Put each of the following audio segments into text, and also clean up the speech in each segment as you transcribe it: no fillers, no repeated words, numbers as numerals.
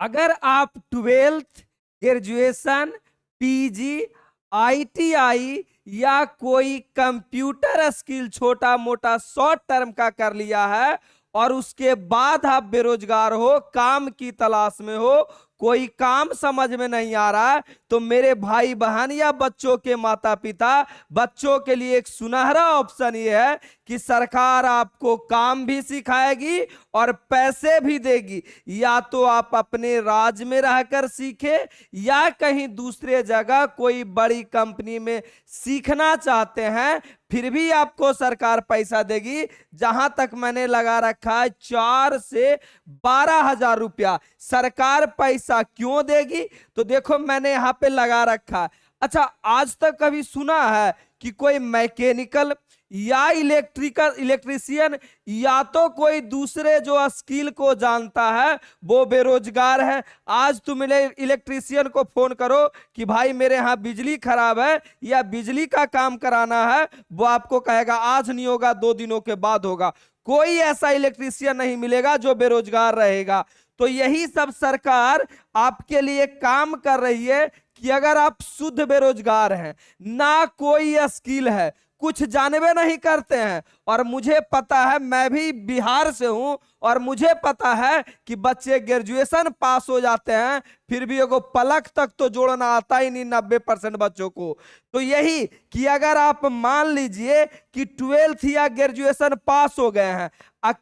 अगर आप twelfth, graduation, PG, ITI या कोई कंप्यूटर स्किल छोटा मोटा शॉर्ट टर्म का कर लिया है और उसके बाद आप बेरोजगार हो, काम की तलाश में हो, कोई काम समझ में नहीं आ रहा है, तो मेरे भाई बहन या बच्चों के माता पिता, बच्चों के लिए एक सुनहरा ऑप्शन ये है कि सरकार आपको काम भी सिखाएगी और पैसे भी देगी। या तो आप अपने राज्य में रहकर सीखे या कहीं दूसरे जगह कोई बड़ी कंपनी में सीखना चाहते हैं, फिर भी आपको सरकार पैसा देगी। जहां तक मैंने लगा रखा है 4 से 12 हजार रुपया सरकार पैसा क्यों देगी, तो देखो मैंने यहां पे लगा रखा है। अच्छा, आज तक कभी सुना है कि कोई मैकेनिकल या इलेक्ट्रिशियन या तो कोई दूसरे जो स्किल को जानता है वो बेरोजगार है? आज तुम इलेक्ट्रिशियन को फोन करो कि भाई मेरे यहाँ बिजली खराब है या बिजली का काम कराना है, वो आपको कहेगा आज नहीं होगा, 2 दिनों के बाद होगा। कोई ऐसा इलेक्ट्रिशियन नहीं मिलेगा जो बेरोजगार रहेगा। तो यही सब सरकार आपके लिए काम कर रही है कि अगर आप शुद्ध बेरोजगार हैं, ना कोई स्किल है, कुछ जानबे नहीं करते हैं, और मुझे पता है, मैं भी बिहार से हूं और मुझे पता है कि बच्चे ग्रेजुएशन पास हो जाते हैं फिर भी एगो पलक तक तो जोड़ना आता ही नहीं 90% बच्चों को। तो यही कि अगर आप मान लीजिए कि 12th या ग्रेजुएशन पास हो गए हैं,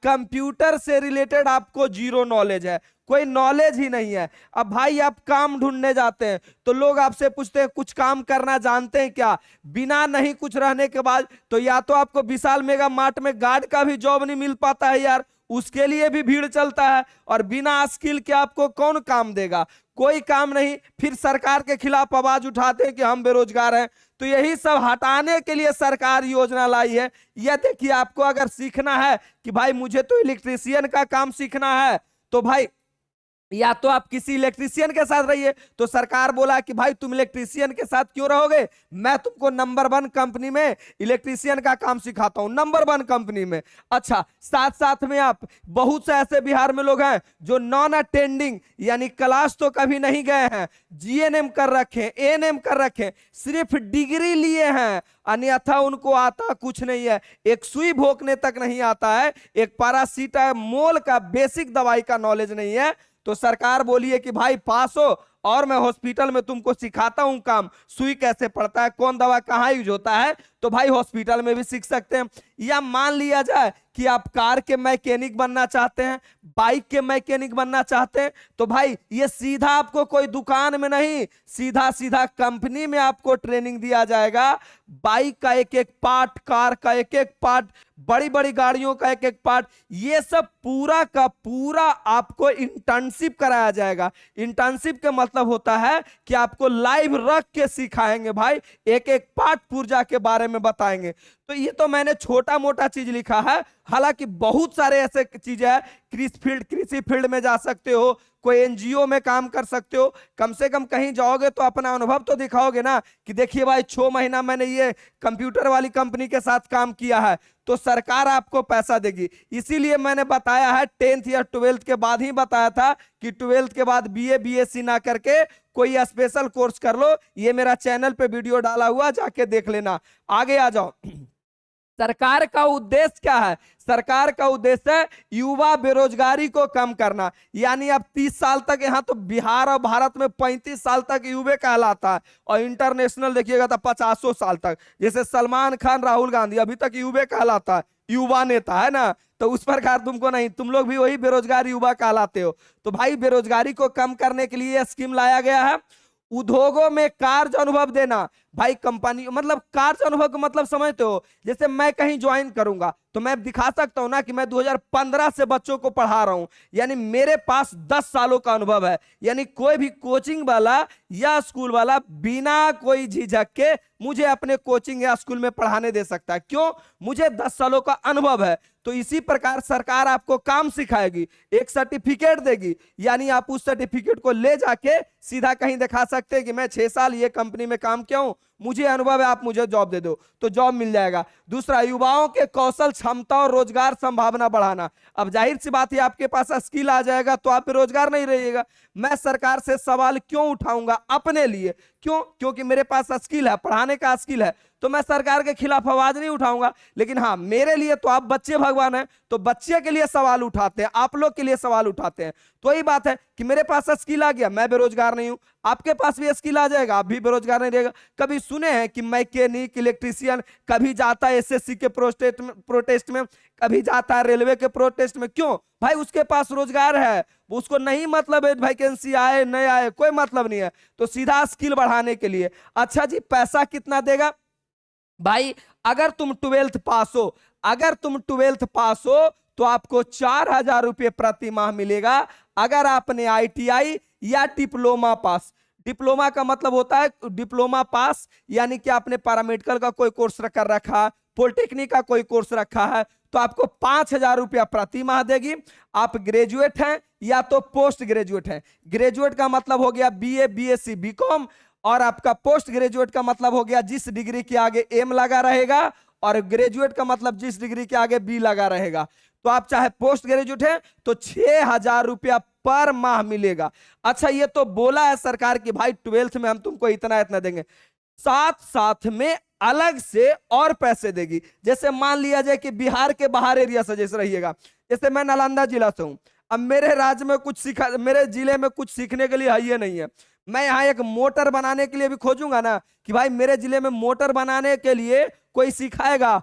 कंप्यूटर से रिलेटेड आपको जीरो नॉलेज है, कोई नॉलेज ही नहीं है, अब भाई आप काम ढूंढने जाते हैं तो लोग आपसे पूछते हैं कुछ काम करना जानते हैं क्या? बिना नहीं कुछ रहने के बाद तो या तो आपको विशाल मेगा मार्ट में गार्ड का भी जॉब नहीं मिल पाता है यार, उसके लिए भी भीड़ चलता है, और बिना स्किल के आपको कौन काम देगा? कोई काम नहीं। फिर सरकार के खिलाफ आवाज उठाते हैं कि हम बेरोजगार हैं। तो यही सब हटाने के लिए सरकार योजना लाई है। यह देखिए, आपको अगर सीखना है कि भाई मुझे तो इलेक्ट्रीशियन का काम सीखना है, तो भाई या तो आप किसी इलेक्ट्रीशियन के साथ रहिए, तो सरकार बोला कि भाई तुम इलेक्ट्रीशियन के साथ क्यों रहोगे, मैं तुमको नंबर 1 कंपनी में इलेक्ट्रीशियन का काम सिखाता हूं, नंबर 1 कंपनी में। अच्छा, साथ साथ में आप, बहुत से ऐसे बिहार में लोग हैं जो नॉन अटेंडिंग यानी क्लास तो कभी नहीं गए हैं, जीएनएम कर रखे, एएनएम कर रखे, सिर्फ डिग्री लिए हैं, अन्यथा उनको आता कुछ नहीं है, एक सुई भोंकने तक नहीं आता है, एक पैरासीटामोल का बेसिक दवाई का नॉलेज नहीं है। तो सरकार बोली है कि भाई पास हो और मैं हॉस्पिटल में तुमको सिखाता हूं काम, सुई कैसे पड़ता है, कौन दवा कहां यूज होता है, तो भाई हॉस्पिटल में भी सीख सकते हैं। या मान लिया जाए कि आप कार के मैकेनिक बनना चाहते हैं, बाइक के मैकेनिक बनना चाहते हैं, तो भाई ये सीधा आपको कोई दुकान में नहीं, सीधा सीधा कंपनी में आपको ट्रेनिंग दिया जाएगा। बाइक का एक एक पार्ट, कार का एक एक पार्ट, बड़ी बड़ी गाड़ियों का एक एक पार्ट, ये सब पूरा का पूरा आपको इंटर्नशिप कराया जाएगा। इंटर्नशिप का मतलब होता है कि आपको लाइव रख के सिखाएंगे भाई, एक एक पार्ट पुर्जा के बारे में बताएंगे। तो ये तो मैंने छोटा मोटा चीज लिखा है, हालांकि बहुत सारे ऐसे चीजें हैं। कृषि फील्ड में जा सकते हो, कोई एनजीओ में काम कर सकते हो, कम से कम कहीं जाओगे तो अपना अनुभव तो दिखाओगे ना कि देखिए भाई 6 महीना मैंने ये कंप्यूटर वाली कंपनी के साथ काम किया है, तो सरकार आपको पैसा देगी। इसीलिए मैंने बताया है 10th या 12th के बाद ही बताया था कि 12th के बाद बीए बीएससी ना करके कोई स्पेशल कोर्स कर लो। ये मेरा चैनल पे वीडियो डाला हुआ, जाके देख लेना। आगे आ जाओ। सरकार का उद्देश्य क्या है? सरकार का उद्देश्य है युवा बेरोजगारी को कम करना। यानी अब 30 साल तक, यहाँ तो बिहार और भारत में 35 साल तक युवे कहलाता है, और इंटरनेशनल देखिएगा तो 50 साल तक, जैसे सलमान खान, राहुल गांधी अभी तक युवे कहलाता है, युवा नेता है ना। तो उस प्रकार तुमको नहीं, तुम लोग भी वही बेरोजगार युवा कहलाते हो। तो भाई बेरोजगारी को कम करने के लिए स्कीम लाया गया है। उद्योगों में कार्य अनुभव देना, भाई कंपनी मतलब कार्य अनुभव का मतलब समझते हो? जैसे मैं कहीं ज्वाइन करूंगा तो मैं दिखा सकता हूं ना कि मैं 2015 से बच्चों को पढ़ा रहा हूं, यानी मेरे पास 10 सालों का अनुभव है। यानी कोई भी कोचिंग वाला या स्कूल वाला बिना कोई झिझक के मुझे अपने कोचिंग या स्कूल में पढ़ाने दे सकता है। क्यों? मुझे 10 सालों का अनुभव है। तो इसी प्रकार सरकार आपको काम सिखाएगी, एक सर्टिफिकेट देगी, यानी आप उस सर्टिफिकेट को ले जाके सीधा कहीं दिखा सकते हैं कि मैं 6 साल ये कंपनी में काम किया हूं, मुझे अनुभव है, आप मुझे जॉब दे दो, तो जॉब मिल जाएगा। दूसरा, युवाओं के कौशल क्षमता और रोजगार संभावना बढ़ाना। अब जाहिर सी बात है, आपके पास स्किल आ जाएगा तो आप बेरोजगार नहीं रहिएगा। मैं सरकार से सवाल क्यों उठाऊंगा? अपने लिए। क्यों? क्योंकि मेरे पास स्किल है, पढ़ाने का स्किल है, तो मैं सरकार के खिलाफ आवाज नहीं उठाऊंगा। लेकिन हाँ, मेरे लिए तो आप बच्चे भगवान हैं, तो बच्चे के लिए सवाल उठाते हैं, आप लोग के लिए सवाल उठाते हैं। तो यही बात है कि मेरे पास स्किल आ गया, मैं बेरोजगार नहीं हूं, आपके पास भी स्किल आ जाएगा, आप भी बेरोजगार नहीं रहेगा। कभी सुने हैं कि मैकेनिक, इलेक्ट्रीशियन कभी जाता है एसएससी के प्रोटेस्ट में, कभी जाता है रेलवे के प्रोटेस्ट में? क्यों भाई? उसके पास रोजगार है, उसको नहीं मतलब है वैकेंसी आए नहीं आए, कोई मतलब नहीं है, तो सीधा स्किल बढ़ाने के लिए। अच्छा जी, पैसा कितना देगा भाई? अगर तुम 12th पास हो, अगर तुम 12th पास हो तो आपको 4,000 रुपये प्रति माह मिलेगा। अगर आपने आईटीआई या डिप्लोमा पास, डिप्लोमा का मतलब होता है डिप्लोमा पास, यानी कि आपने पैरामेडिकल का कोई कोर्स कर रखा, पॉलिटेक्निक का कोई कोर्स रखा है, तो आपको 5,000 रुपया प्रति माह देगी। आप ग्रेजुएट हैं या तो पोस्ट ग्रेजुएट हैं। ग्रेजुएट का मतलब हो गया बीए, बीएससी, बीकॉम, और आपका पोस्ट ग्रेजुएट का मतलब हो गया जिस डिग्री के आगे एम लगा रहेगा, और ग्रेजुएट का मतलब जिस डिग्री के आगे बी लगा रहेगा। तो आप चाहे पोस्ट ग्रेजुएट हैं तो 6,000 रुपया पर माह मिलेगा। अच्छा, ये तो बोला है सरकार की भाई 12th में हम तुमको इतना इतना देंगे, साथ साथ में अलग से और पैसे देगी। जैसे मान लिया जाए कि बिहार के बाहर एरिया से जैसे रहिएगा, जैसे मैं नालंदा जिला से हूं, अब मेरे राज्य में कुछ सीखा, मेरे जिले में कुछ सीखने के लिए है ये नहीं है, मैं यहाँ एक मोटर बनाने के लिए भी खोजूंगा ना कि भाई मेरे जिले में मोटर बनाने के लिए कोई सिखाएगा,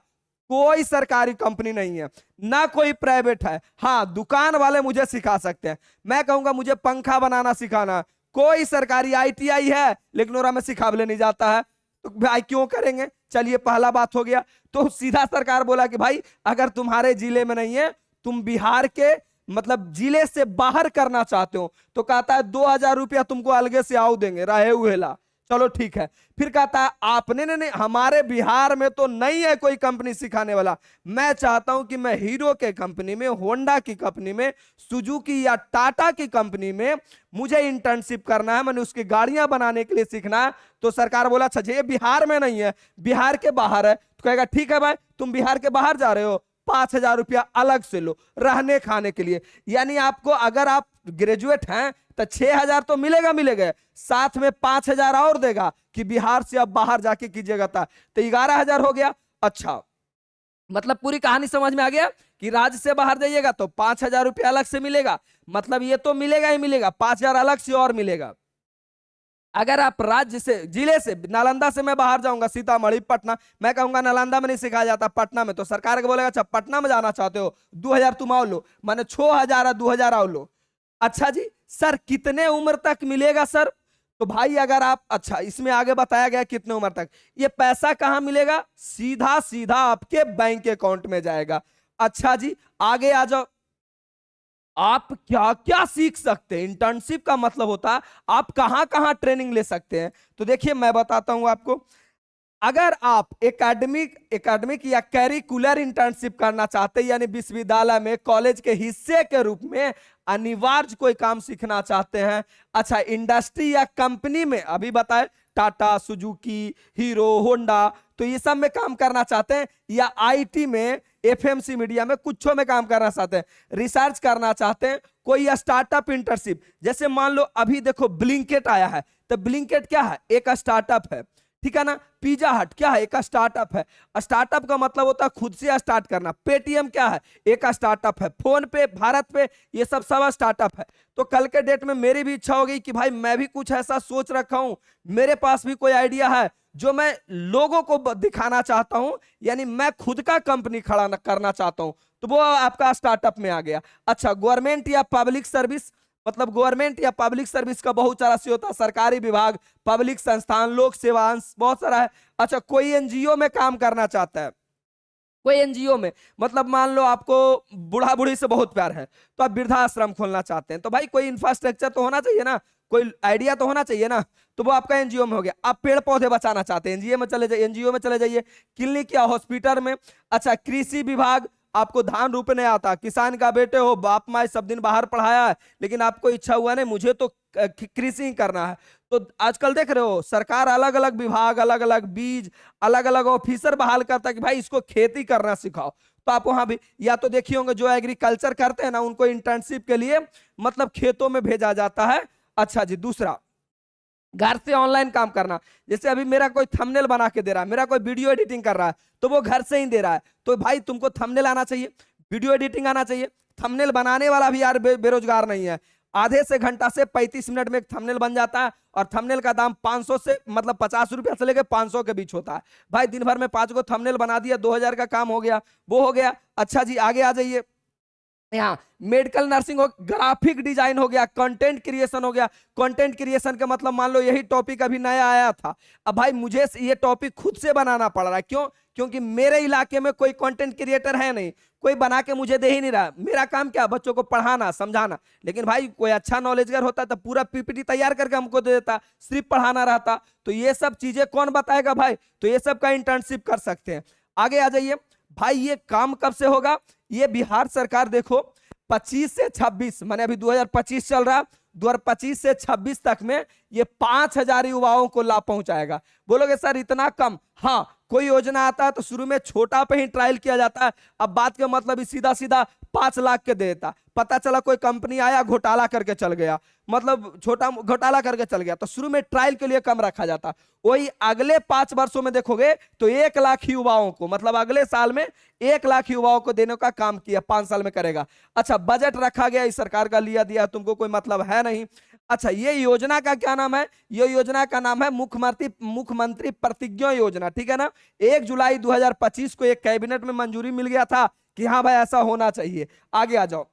कोई सरकारी कंपनी नहीं है, ना कोई प्राइवेट है। हाँ, दुकान वाले मुझे सिखा सकते हैं। मैं कहूंगा मुझे पंखा बनाना सिखाना, कोई सरकारी आईटीआई है लेकिन और हमें सिखावले नहीं जाता है, तो भाई क्यों करेंगे? चलिए, पहला बात हो गया। तो सीधा सरकार बोला कि भाई अगर तुम्हारे जिले में नहीं है, तुम बिहार के मतलब जिले से बाहर करना चाहते हो, तो कहता है 2,000 रुपया तुमको अलगे से आओ देंगे, रहे हुए ला। चलो ठीक है। फिर कहता है आपने नहीं, हमारे बिहार में तो नहीं है कोई कंपनी सिखाने वाला, मैं चाहता हूं कि मैं हीरो के कंपनी में, होंडा की कंपनी में, सुजुकी या टाटा की कंपनी में मुझे इंटर्नशिप करना है, मैंने उसकी गाड़ियां बनाने के लिए सीखना है। तो सरकार बोला अच्छा ये बिहार में नहीं है, बिहार के बाहर है, तो कहेगा ठीक है भाई, तुम बिहार के बाहर जा रहे हो, 5,000 रुपया अलग से लो रहने खाने के लिए। यानी आपको, अगर आप ग्रेजुएट हैं तो 6,000 तो मिलेगा मिलेगा, साथ में 5,000 और देगा कि बिहार से अब बाहर जाके कीजिएगा, तो 11,000 हो गया। अच्छा, मतलब पूरी कहानी समझ में आ गया कि राज्य से बाहर जाइएगा तो 5,000 रुपया अलग से मिलेगा, मतलब ये तो मिलेगा ही मिलेगा, 5,000 अलग से और मिलेगा। अगर आप राज्य से, जिले से, नालंदा से मैं बाहर जाऊंगा, सीतामढ़ी, पटना, मैं कहूंगा नालंदा में नहीं सिखाया जाता, पटना में, तो सरकार के बोलेगा अच्छा पटना में जाना चाहते हो, 2,000 तुम आओ लो, माने 6,000 और 2,000 आओ लो। अच्छा जी, सर कितने उम्र तक मिलेगा सर? तो भाई अगर आप, अच्छा इसमें आगे बताया गया कितने उम्र तक, ये पैसा कहां मिलेगा? सीधा सीधा आपके बैंक अकाउंट में जाएगा। अच्छा जी, आगे आ जाओ। आप क्या क्या सीख सकते हैं? इंटर्नशिप का मतलब होता है आप कहां कहां ट्रेनिंग ले सकते हैं। तो देखिए मैं बताता हूं आपको, अगर आप एकेडमिक या कैरिकुलर इंटर्नशिप करना चाहते हैं, यानी विश्वविद्यालय में कॉलेज के हिस्से के रूप में अनिवार्य कोई काम सीखना चाहते हैं, अच्छा इंडस्ट्री या कंपनी में, अभी बताए टाटा, सुजुकी, हीरो, होंडा, तो ये सब में काम करना चाहते हैं, या आईटी में, एफएमसी मीडिया में, कुछों में काम करना चाहते हैं, रिसर्च करना चाहते हैं, कोई स्टार्टअप इंटर्नशिप, जैसे मान लो अभी देखो ब्लिंकेट आया है, तो ब्लिंकेट क्या है? एक स्टार्टअप है, ठीक है ना। पिज्जा हट क्या है? एक स्टार्टअप है। स्टार्टअप का मतलब होता है खुद से स्टार्ट करना। पेटीएम क्या है? एक स्टार्टअप है। फोन पे, भारत पे, ये सब स्टार्टअप है। तो कल के डेट में मेरी भी इच्छा होगी कि भाई मैं भी कुछ ऐसा सोच रखा हूं, मेरे पास भी कोई आइडिया है जो मैं लोगों को दिखाना चाहता हूं, यानी मैं खुद का कंपनी खड़ा करना चाहता हूं, तो वो आपका स्टार्टअप में आ गया। अच्छा, गवर्नमेंट या पब्लिक सर्विस, मतलब गवर्नमेंट या पब्लिक सर्विस का बहुत सारा से होता है, सरकारी विभाग, पब्लिक संस्थान, लोक सेवा, बहुत सारा है। अच्छा, कोई एनजीओ में काम करना चाहता है, कोई एनजीओ में, मतलब मान लो आपको बूढ़ा बूढ़ी से बहुत प्यार है तो आप वृद्धाश्रम खोलना चाहते हैं, तो भाई कोई इंफ्रास्ट्रक्चर तो होना चाहिए ना, कोई आइडिया तो होना चाहिए ना, तो वो आपका एनजीओ में हो गया। आप पेड़ पौधे बचाना चाहते हैं, एनजीओ में चले जाइए, एनजीओ में चले जाइए, क्लिनिक या हॉस्पिटल में। अच्छा, कृषि विभाग, आपको धान रोपने आता, किसान का बेटे हो, बाप माए सब दिन बाहर पढ़ाया है, लेकिन आपको इच्छा हुआ नहीं मुझे तो कृषि ही करना है। तो आजकल देख रहे हो सरकार अलग अलग विभाग, अलग अलग बीज, अलग अलग ऑफिसर बहाल करता है कि भाई इसको खेती करना सिखाओ। तो आप वहां भी या तो देखिए होंगे जो एग्रीकल्चर करते हैं ना उनको इंटर्नशिप के लिए मतलब खेतों में भेजा जाता है। अच्छा जी, दूसरा घर से ऑनलाइन काम करना। जैसे अभी मेरा कोई थंबनेल बना के दे रहा है, मेरा कोई वीडियो एडिटिंग कर रहा है, तो वो घर से ही दे रहा है। तो भाई तुमको थंबनेल आना चाहिए, वीडियो एडिटिंग आना चाहिए। थंबनेल बनाने वाला भी यार बेरोजगार नहीं है। आधे से घंटा से 35 मिनट में एक थंबनेल बन जाता है, और थंबनेल का दाम 500 से मतलब 50 रुपया से लेकर 500 के बीच होता है। भाई दिन भर में 5 गो थंबनेल बना दिया, 2000 का काम हो गया, वो हो गया। अच्छा जी, आगे आ जाइए। यहाँ मेडिकल नर्सिंग हो, ग्राफिक डिजाइन हो गया, कंटेंट क्रिएशन हो गया। कंटेंट क्रिएशन का मतलब मान लो यही टॉपिक अभी नया आया था, अब भाई मुझे ये टॉपिक खुद से बनाना पड़ रहा है। क्यों? क्योंकि मेरे इलाके में कोई कंटेंट क्रिएटर है नहीं, कोई बना के मुझे दे ही नहीं रहा। मेरा काम क्या, बच्चों को पढ़ाना समझाना। लेकिन भाई कोई अच्छा नॉलेजगर होता तो पूरा पीपीटी तैयार करके हमको दे देता, सिर्फ पढ़ाना रहता। तो ये सब चीजें कौन बताएगा भाई? तो ये सब का इंटर्नशिप कर सकते हैं। आगे आ जाइए भाई, ये काम कब से होगा? ये बिहार सरकार देखो 25 से 26 माने अभी 2025 चल रहा, 2025 से 26 तक में ये 5000 युवाओं को लाभ पहुंचाएगा। बोलोगे सर इतना कम? हाँ, कोई योजना आता है तो शुरू में छोटा पे ही ट्रायल किया जाता है। अब बात का मतलब सीधा सीधा 5 लाख के देता, पता चला कोई कंपनी आया घोटाला करके चल गया, मतलब छोटा घोटाला करके चल गया, तो शुरू में ट्रायल के लिए कम रखा जाता। वही अगले 5 वर्षों में देखोगे तो 1 लाख युवाओं को, मतलब अगले साल में 1 लाख युवाओं को देने का काम किया, 5 साल में करेगा। अच्छा, बजट रखा गया इस सरकार का, लिया दिया तुमको कोई मतलब है नहीं। अच्छा, ये योजना का क्या नाम है? ये योजना का नाम है मुख्यमंत्री प्रतिज्ञा योजना, ठीक है ना। 1 जुलाई 2025 को एक कैबिनेट में मंजूरी मिल गया था कि हाँ भाई ऐसा होना चाहिए। आगे आ जाओ।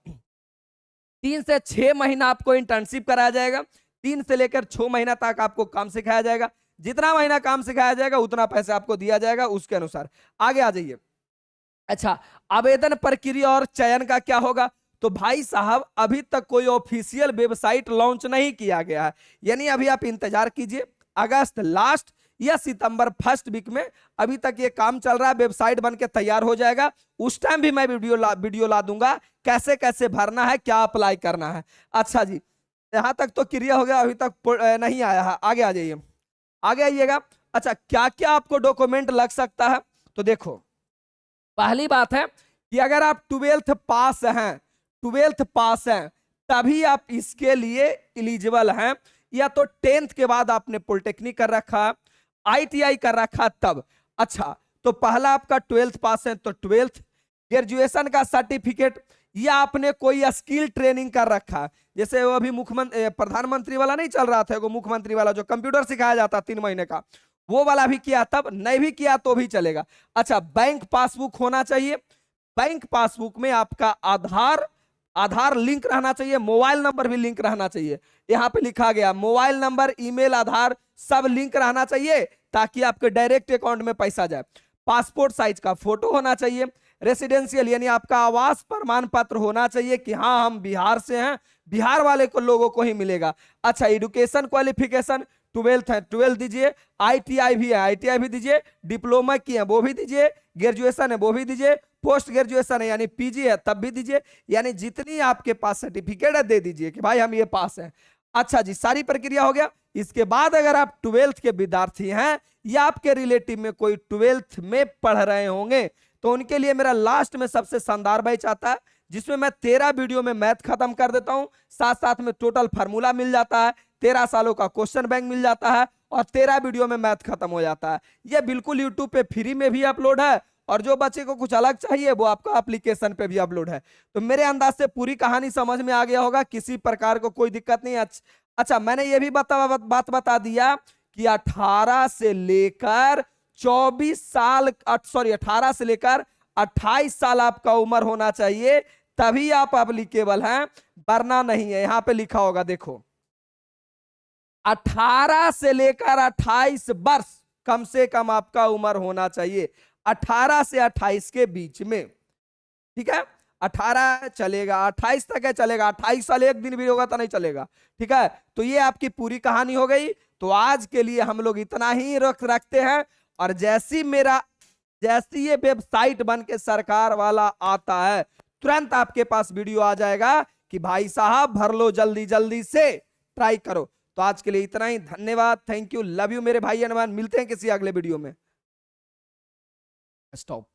3 से 6 महीना आपको इंटर्नशिप कराया जाएगा, 3 से लेकर 6 महीना तक आपको काम सिखाया जाएगा। जितना महीना काम सिखाया जाएगा उतना पैसा आपको दिया जाएगा उसके अनुसार। आगे आ जाइए। अच्छा, आवेदन प्रक्रिया और चयन का क्या होगा? तो भाई साहब अभी तक कोई ऑफिशियल वेबसाइट लॉन्च नहीं किया गया है, यानी अभी आप इंतजार कीजिए, अगस्त लास्ट या सितंबर फर्स्ट वीक में अभी तक ये काम चल रहा है, वेबसाइट बन के तैयार हो जाएगा। उस टाइम भी मैं वीडियो ला दूंगा कैसे कैसे भरना है, क्या अप्लाई करना है। अच्छा जी, यहां तक तो क्लियर हो गया, अभी तक नहीं आया है। आगे आ जाइए, आगे आइएगा। अच्छा, क्या क्या आपको डॉक्यूमेंट लग सकता है? तो देखो, पहली बात है कि अगर आप 12th पास हैं, 12th पास हैं तभी आप इसके लिए एलिजिबल हैं, या तो 10th के बाद आपने पॉलिटेक्निक कर रखा, आईटीआई कर रखा तब। अच्छा, तो पहला आपका 12th पास है तो 12th, ग्रेजुएशन का सर्टिफिकेट, या आपने कोई स्किल ट्रेनिंग कर रखा, जैसे वो अभी मुख्यमंत्री प्रधानमंत्री वाला नहीं चल रहा था, वो मुख्यमंत्री वाला जो कंप्यूटर सिखाया जाता 3 महीने का, वो वाला भी किया तब, नहीं भी किया तो भी चलेगा। अच्छा, बैंक पासबुक होना चाहिए, बैंक पासबुक में आपका आधार लिंक रहना चाहिए, मोबाइल नंबर भी लिंक रहना चाहिए। यहां पे लिखा गया मोबाइल नंबर, ईमेल, आधार सब लिंक रहना चाहिए ताकि आपके डायरेक्ट अकाउंट में पैसा जाए। पासपोर्ट साइज का फोटो होना चाहिए, रेसिडेंशियल यानी आपका आवास प्रमाण पत्र होना चाहिए कि हाँ हम बिहार से हैं, बिहार वाले को लोगों को ही मिलेगा। अच्छा, एजुकेशन क्वालिफिकेशन 12th है 12 दीजिए, आईटीआई भी है आईटीआई भी दीजिए, डिप्लोमा की है वो भी दीजिए, ग्रेजुएशन है वो भी दीजिए, पोस्ट ग्रेजुएशन है यानी पीजी है तब भी दीजिए, यानी जितनी आपके पास सर्टिफिकेट है दे दीजिए कि भाई हम ये पास हैं। अच्छा जी, सारी प्रक्रिया हो गया। इसके बाद अगर आप 12th के विद्यार्थी हैं या आपके रिलेटिव में कोई 12th में पढ़ रहे होंगे तो उनके लिए मेरा लास्ट में सबसे शानदार बैच आता है जिसमें मैं 13 वीडियो में मैथ खत्म कर देता हूं, साथ साथ में टोटल फार्मूला मिल जाता है, 13 सालों का क्वेश्चन बैंक मिल जाता है और 13 वीडियो में मैथ खत्म हो जाता है। यह बिल्कुल यूट्यूब पे फ्री में भी अपलोड है और जो बच्चे को कुछ अलग चाहिए वो आपका एप्लीकेशन पे भी अपलोड है। तो मेरे अंदाज से पूरी कहानी समझ में आ गया होगा, किसी प्रकार को कोई दिक्कत नहीं। अच्छा, मैंने ये भी बात बता दिया कि 18 से लेकर 24 साल 18 से लेकर 28 साल आपका उम्र होना चाहिए, तभी आप एप्लीकेबल हैं, वरना नहीं है। यहां पे लिखा होगा देखो, 18 से लेकर 28 वर्ष कम से कम आपका उम्र होना चाहिए, 18 से 28 के बीच में, ठीक है। 18 चलेगा, 28 तक है चलेगा, 28 साल एक दिन भी होगा तो नहीं चलेगा, ठीक है। तो ये आपकी पूरी कहानी हो गई। तो आज के लिए हम लोग इतना ही रखते हैं और जैसी मेरा जैसे ये वेबसाइट बन के सरकार वाला आता है, तुरंत आपके पास वीडियो आ जाएगा कि भाई साहब भर लो, जल्दी जल्दी से ट्राई करो। तो आज के लिए इतना ही, धन्यवाद, थैंक यू, लव यू मेरे भाई अनुमान, मिलते हैं किसी अगले वीडियो में। स्टॉप।